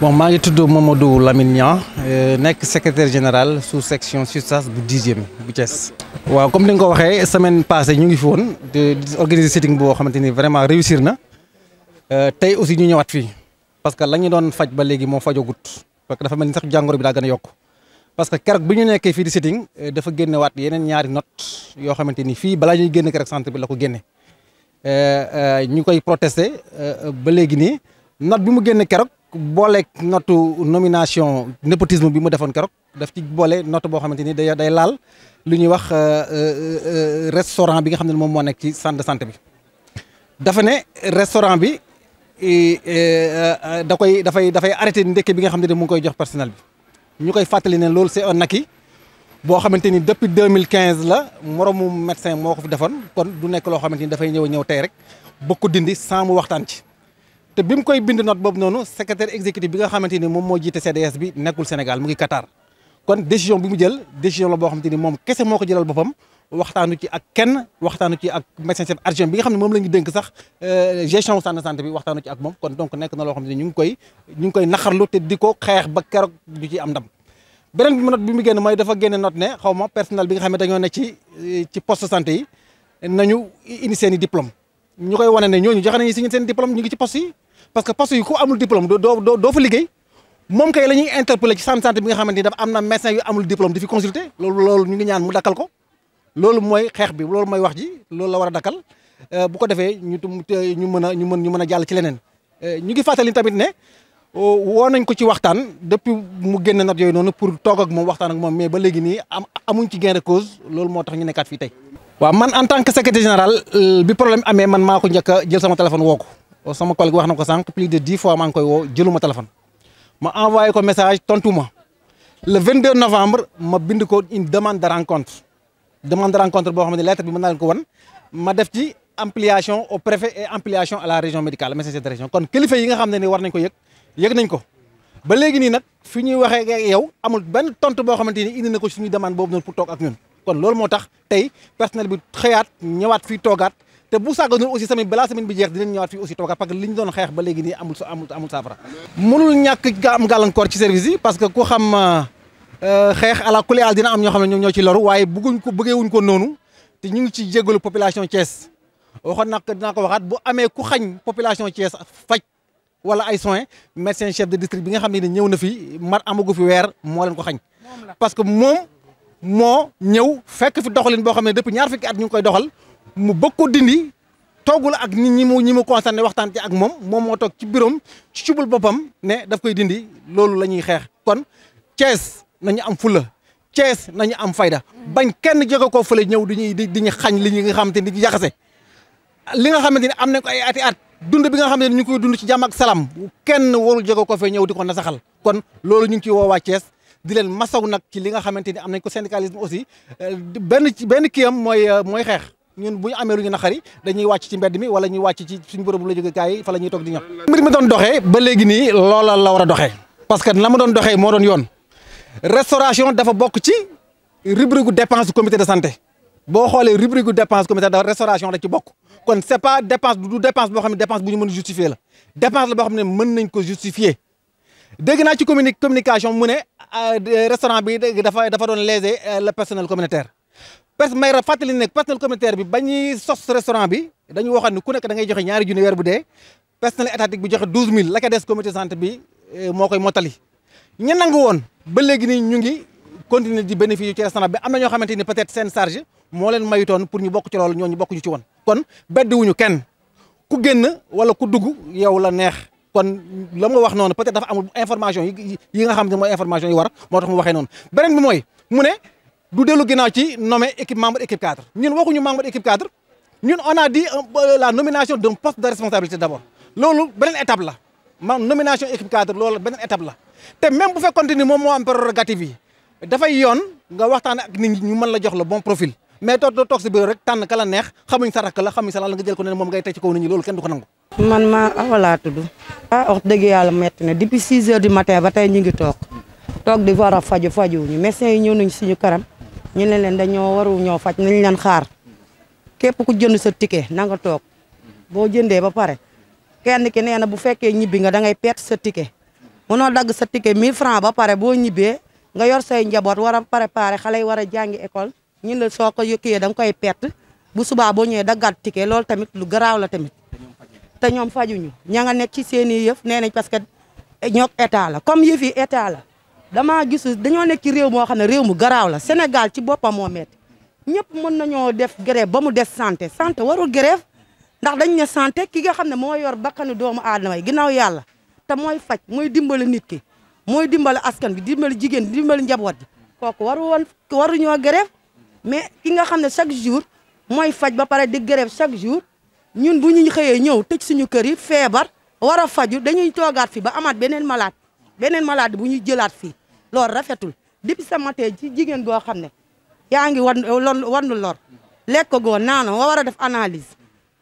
Bon, maa ngi tudd Mamadou Lamine Niang nekk secrétaire général sous section SUTSAS bu 10e bu Thiès. waaw comme ni nga ko waxee semaine passée ñu ngi fi woon di organiser sitting boo xamante ni vraiment réussir na tey aussi ñu ñëwaat fii parce que la ñu doon faj ba léegi moo fajagut parce que dafa mel ni sax jàngoro bi daa gën a yokk parce que keroog bi ñu nekkee fii di sitting dafa génnewaat yeneen ñaari note yoo xamante ni fii balaa ñuy génn keroog centre bi la ko génne ñu koy protester ba léegi nii note bi mu génne keroog. booleeg notu nomination népotisme bi mu defoon keroog daf ci boole note boo xamante ni day laal lu ñuy wax restaurant bi nga xam ne moom moo nekk ci centre de santé bi. dafa ne restaurant bi dafay arrêté ndekki bi nga xam ne mu ngi koy jox personnel bi ñu koy fàttali ne loolu c'est un acquis boo xamante ni depuis 2015 la moromu médecin moo ko fi defoon kon du nekk loo xamante ni dafay ñëw tey rek bëgg ko dindi sans mu waxtaan ci. te bi mu koy bind note boobu noonu secrétaire exécutif bi nga xamante ni moom moo jiite CDS bi nekkul Sénégal mu ngi Qatar kon décision bi mu jël décision la boo xamante ni moom kese moo ko jëlal boppam waxtaanu ci ak kenn waxtaanu ci ak médecin chef adjoint bi nga xam ne moom la ñu dénk sax gestion centre de santé bi waxtaanu ci ak moom kon donc nekk na loo xam ne ñu ngi koy naqarlu te di ko xeex ba keroog du ci am ndam. beneen bi note bi mu génn mooy dafa génne note ne xaw ma personnel bi nga xam ne dañoo ne ci poste santé yi nañu indi seen i diplôme ñu koy wane ne ñooñu joxe nañu si seen diplôme ñu ngi ci poste yi parce que poste yi ku amul diplôme doo fa liggéey moom kay la ñuy interpellé ci centre santé bi nga xamante ni dafa am na médecin yu amul diplôme di fi consulter loolu ñu ngi ñaan mu dakkal ko loolu mooy xeex bi loolu mooy wax ji loolu la war a dakkal bu ko defee ñu mën a jàll ci leneen ñu ngi fàttali tamit ne woo nañ ko ci waxtaan depuis mu génn note yooyu noonu pour toog ak moom waxtaan ak moom mais ba léegi nii amuñ ci gain de cause loolu moo tax ñu nekkaat fii tey. waaw man en tant que secrétaire général bi problème amee man maa ko njëkk a jël sama téléphone woo ko sama collègue wax na ko sànq plus de 10 fois maa ngi koy woo jëluma téléphone ma envoyé ko message tontu ma le 22 novembre ma bind ko une demande de rencontre boo xam ne lettre bi mën naa leen ko wan ma def ci ampliation au préfet et ampliation à la région médicale médecin chef de région kon kilifa yi nga xam ne ni war nañ ko yëg nañ ko ba léegi nii nag fi ñuy waxee ak yow amul benn tontu boo xamante ni indi na ko suñuy demande boobu noonu pour toog ak ñun kon loolu moo tax tey personnel bi xëyaat ñëwaat fii toogaat te bu sàggoonul aussi balaa semaine bi jeex dinañ ñëwaat fii aussi toogaat parce que li ñu doon xeex ba léegi nii amul saafara. mënul ñàkk am gàllankoor ci service yi parce que ku xam xeex à la kuléal dina am ñoo xam ne ñoom ñoo ci loru waaye bëggeewuñ ko noonu te ñu ngi ci jégalu population Thiès waxoon nag dinaa ko waxaat bu amee ku xañ population Thiès faj wala ay soins médecin chef de district bi nga xam ne ñëw na fi amagu fi weer moo leen ko xañ parce que moom moo ñëw fekk fi doxalin boo xam ne depuis ñaar fukki at ñu ngi koy doxal mu bëgg ko dindi toogul ak ñi mu concerné waxtaan ci ak moom moo toog ci bureau ci cubul boppam ne daf koy dindi loolu la ñuy xeex kon Thiès nañu am fulla Thiès nañu am fayda bañ kenn jóge koo fële ñëw di ñu xañ li nga xamante ni di jaxase li nga xamante ni am nañ ko ay ati at dund bi nga xam ne ñu ngi koy dund ci jàmm ak salaam kenn warul jóge ko fee ñëw di ko nasaxal kon loolu ñu ngi ciy woo waa Thiès di leen masaw nag ci li nga xamante ni am nañ ko syndicalisme aussi benn kii am mooy xeex ñun bu ñu amee lu ñu naqari dañuy wàcc ci mbedd mi wala ñuy wàcc ci suñu bërëbu la jóge kaay yi fa la ñuy toog di ñëw. mbir mi doon doxee ba léegi nii loola la war a doxee parce que la ma doon doxee moo doon yoon restauration dafa bokk ci rubrique gu dépense du comité de santé boo xoolee rubrique gu dépense comité de restauration da ci bokk kon c'est pas dépense du dépense boo xam ne dépense bu ñu mën a justifier la dépense la boo xam ne mën nañ ko justifier dégg naa ci communication mu ne restaurant bi dafa doon léser le personnel communautaire may fàttali ne personnel communautaire bi ba ñuy sos restaurant bi dañu waxoon ne ku nekk da ngay joxe ñaari junni weer bu dee personnel étatique bi joxe 12000 la ka des comité de santé bi moo koy mottali ñu nangu woon ba léegi nii ñu ngi continuer di bénéficier ci restaurant bi am na ñoo xamante ni peut-être seen charge moo leen mayutoon pour ñu bokk ci loolu ñooñu bokkuñu ci woon kon beddi wuñu kenn ku génn wala ku dugg yow la neex kon la ma wax noonu peut-être dafa amul information yi nga xam ne mooy information yi war moo tax mu waxee noonu beneen bi mooy mu ne du dellu ginnaaw ci nommé membre équipe cadre ñun waxuñu membre équipe cadre ñun on a dit la nomination d'un poste de responsabilité d'abord loolu beneen étape la nomination équipe cadre loolu beneen étape la te même bu fekkoon ni moom moo am prérogative yi dafay yoon nga waxtaan ak nit ñi ñu mën la jox le bon profil mais toog si bureau rek tànn ka la neex xamuñ sa rakk la xamuñ sa lan nga jël ko ne moom ngay teg ci kaw nit ñi loolu kenn du ko nangu. man maa Awa laa tudd. wax dëgg yàlla metti na depuis 6 heures du matin ba tey ñu ngi toog di war a fajuwuñu médecins yi ñëw nañ suñu karam ñu ne leen dañoo waru ñoo faj nañ leen xaar képp ku jënd sa ticket na nga toog boo jëndee ba pare kenn ki nee na bu fekkee ñibbi nga da ngay perte sa ticket mënoo dagg sa ticket 1000 francs ba pare boo ñibbee nga yor say njaboot war a préparer xale yi war a jàngi école ñun la soo ko yokkee da nga koy perte bu subaa boo ñëwee daggaat ticket loolu tamit lu garaaw la tamit te ñoom fajuñu ña nga nekk ci seen i yëf nee nañ parce que ñoo état la comme yëf yi état la damaa gisu dañoo nekk ci réew moo xam ne réew mu garaaw la Sénégal ci boppam moo metti ñëpp mën nañoo def grève ba mu des santé warul grève ndax dañ ne santé ki nga xam ne moo yor bakkanu doomu aadama yi ginnaaw yàlla te mooy faj mooy dimbali nit ki mooy dimbali askan bi dimbali jigéen dimbali njaboot bi kooku waruñoo grève mais ki nga xam ne chaque jour mooy faj ba pare di grève chaque jour ñun bu ñu xëyee ñëw tëj suñu kër yi feebar war a faju dañuy toogaat fi ba amaat beneen malade bu ñuy jëlaat fii loolu rafetul depuis sa matin ci jigéen goo xam ne yaa ngi wannu lor lekk goo naano nga war a def analyse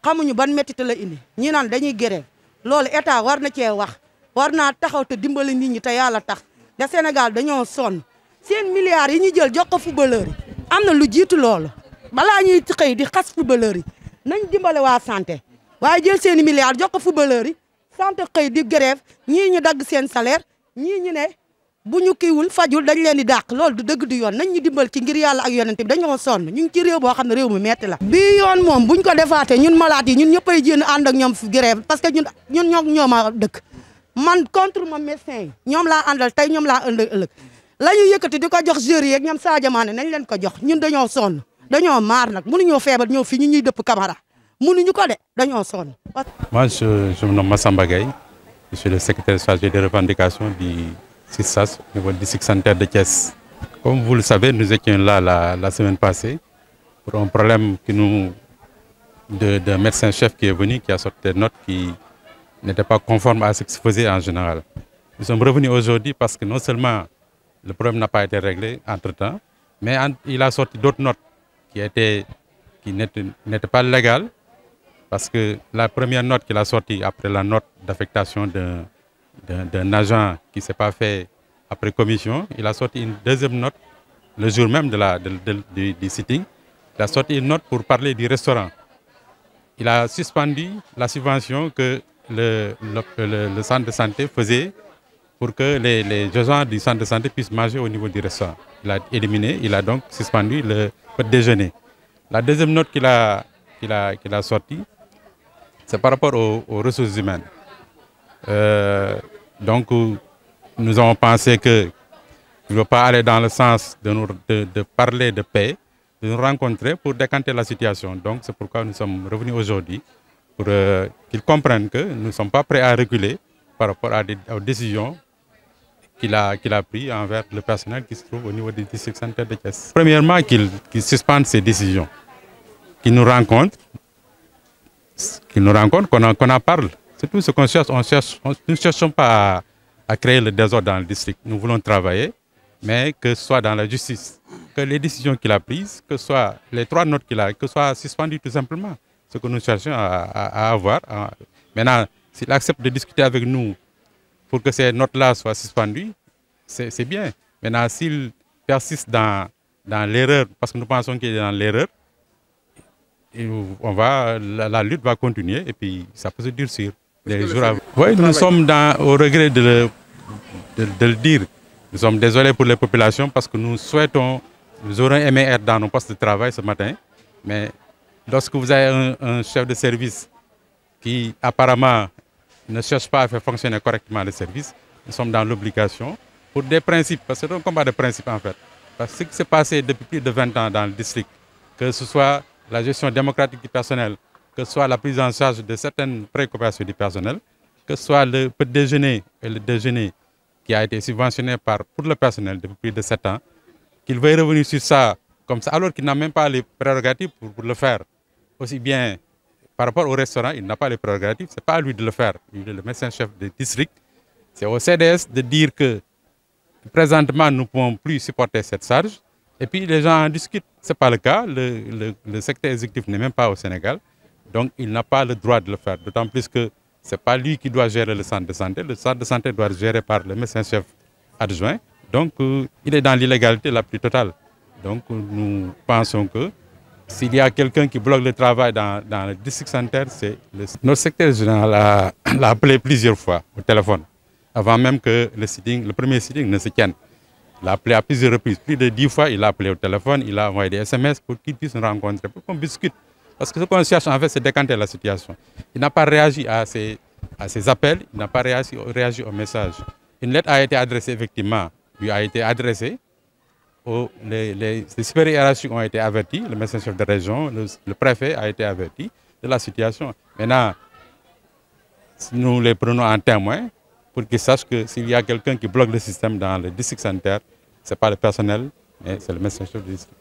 xamuñu ban métti la indi ñi naan dañuy grève loolu état war na cee wax war naa taxaw te dimbali nit ñi te yàlla tax da Sénégal dañoo sonn seen milliards yi ñu jël jox ko footballeur yi am na lu jiitu loolu balaa ñuy xëy di xas footballeur yi nañ dimbale waa santé waaye jël seen milliards jox ko footballeur yi santé xëy di grève ñii ñu dagg seen salaire ñii ñu ne bu ñu kiiwul fajul dañ leen di dàq loolu du dëgg du yoon nañ ñu dimbal ci ngir yàlla ak yonent bi dañoo sonn ñu ngi ci réew boo xam ne réew mu metti la bii yoon moom buñ ko defaatee ñun malade yi ñun ñëppay jéem ànd ak ñoom fi grève parce que ñun ñoom a dëkk man contre ma médecin yi ñoom laa àndal tey ñoom laa àndal ëllëg la ñu yëkkati di ko jox joueurs yi ak ñoom Sadio Mané nañ leen ko jox ñun dañoo sonn dañoo maar nag mënuñoo feebar ñëw fii ñu ñuy dëpp Camara mënuñu ko de dañoo sonn. Moi, je me nomme Massamba Gaye, je suis le secrétaire chargé des revendications du CISAS au niveau du district sanitaire de Thiès. Comme vous le savez, nous étions là la semaine passée pour un problème d'un médecin-chef qui est venu, qui a sorti des notes qui n'étaient pas conformes à ce qui se faisait en général. Nous sommes revenus aujourd'hui parce que non seulement le problème n'a pas été réglé entre-temps, mais il a sorti d'autres notes qui n'étaient pas légales, parce que la première note qu'il a sortie après la note d'affectation d'un agent qui ne s'est pas fait après commission, il a sorti une deuxième note le jour même du sitting. Il a sorti une note pour parler du restaurant. Il a suspendu la subvention que le centre de santé faisait pour que les agents du centre de santé puissent manger au niveau du restaurant. Il a éliminé, il a donc suspendu le petit déjeuner. La deuxième note qu'il a sortie, c'est par rapport aux ressources humaines. Donc, nous avons pensé qu'il ne va pas aller dans le sens de parler de paix, de nous rencontrer pour décanter la situation. Donc, c'est pourquoi nous sommes revenus aujourd'hui, pour qu'ils comprennent que nous ne sommes pas prêts à reculer par rapport aux décisions qu'il a prises envers le personnel qui se trouve au niveau du district sanitaire de Thiès. Premièrement, qu'il suspende ces décisions, qu'il nous rencontre, qu'on en parle. C'est tout ce qu'on cherche. Nous ne cherchons pas à créer le désordre dans le district. Nous voulons travailler, mais que ce soit dans la justice, que les décisions qu'il a prises, que ce soit les 3 notes qu'il a, que ce soit suspendu tout simplement. Ce que nous cherchons à avoir. Maintenant, s'il accepte de discuter avec nous pour que ces notes-là soient suspendues, c'est bien. Maintenant, s'il persiste dans l'erreur, parce que nous pensons qu'il est dans l'erreur, la lutte va continuer et puis ça peut se durcir. Oui, nous sommes au regret de le dire. Nous sommes désolés pour les populations parce que nous aurions aimé être dans nos postes de travail ce matin. Mais lorsque vous avez un chef de service qui apparemment ne cherche pas à faire fonctionner correctement le service, nous sommes dans l'obligation pour des principes, parce que c'est un combat de principes en fait. Parce que ce qui s'est passé depuis plus de 20 ans dans le district, que ce soit la gestion démocratique du personnel, que ce soit la prise en charge de certaines préoccupations du personnel, que ce soit le petit déjeuner et le déjeuner qui a été subventionné pour le personnel depuis plus de 7 ans, qu'il veuille revenir sur ça comme ça, alors qu'il n'a même pas les prérogatives pour le faire. Aussi bien par rapport au restaurant, il n'a pas les prérogatives, ce n'est pas à lui de le faire. Il est le médecin-chef du district. C'est au CDS de dire que présentement, nous ne pouvons plus supporter cette charge. Et puis les gens en discutent. Ce n'est pas le cas. Le secrétaire exécutif n'est même pas au Sénégal. Donc il n'a pas le droit de le faire. D'autant plus que ce n'est pas lui qui doit gérer le centre de santé. Le centre de santé doit être géré par le médecin-chef adjoint. Donc il est dans l'illégalité la plus totale. Donc nous pensons que s'il y a quelqu'un qui bloque le travail dans le district sanitaire, c'est notre secrétaire général l'a appelé plusieurs fois au téléphone. avant même que le premier sitting ne se tienne. Il a appelé à plusieurs reprises, plus de 10 fois, il a appelé au téléphone, il a envoyé des SMS pour qu'il puisse nous rencontrer, pour qu'on discute. Parce que ce qu'on cherche en fait, c'est décanter la situation. Il n'a pas réagi à ces appels, il n'a pas réagi au message. Une lettre a été adressée effectivement, lui a été adressée. Les supérieurs hiérarchiques ont été avertis, le médecin chef de région, le préfet a été averti de la situation. Maintenant, nous les prenons en témoin pour qu'ils sachent que s'il y a quelqu'un qui bloque le système dans le district sanitaire, ce n'est pas le personnel, mais c'est le médecin chef du district.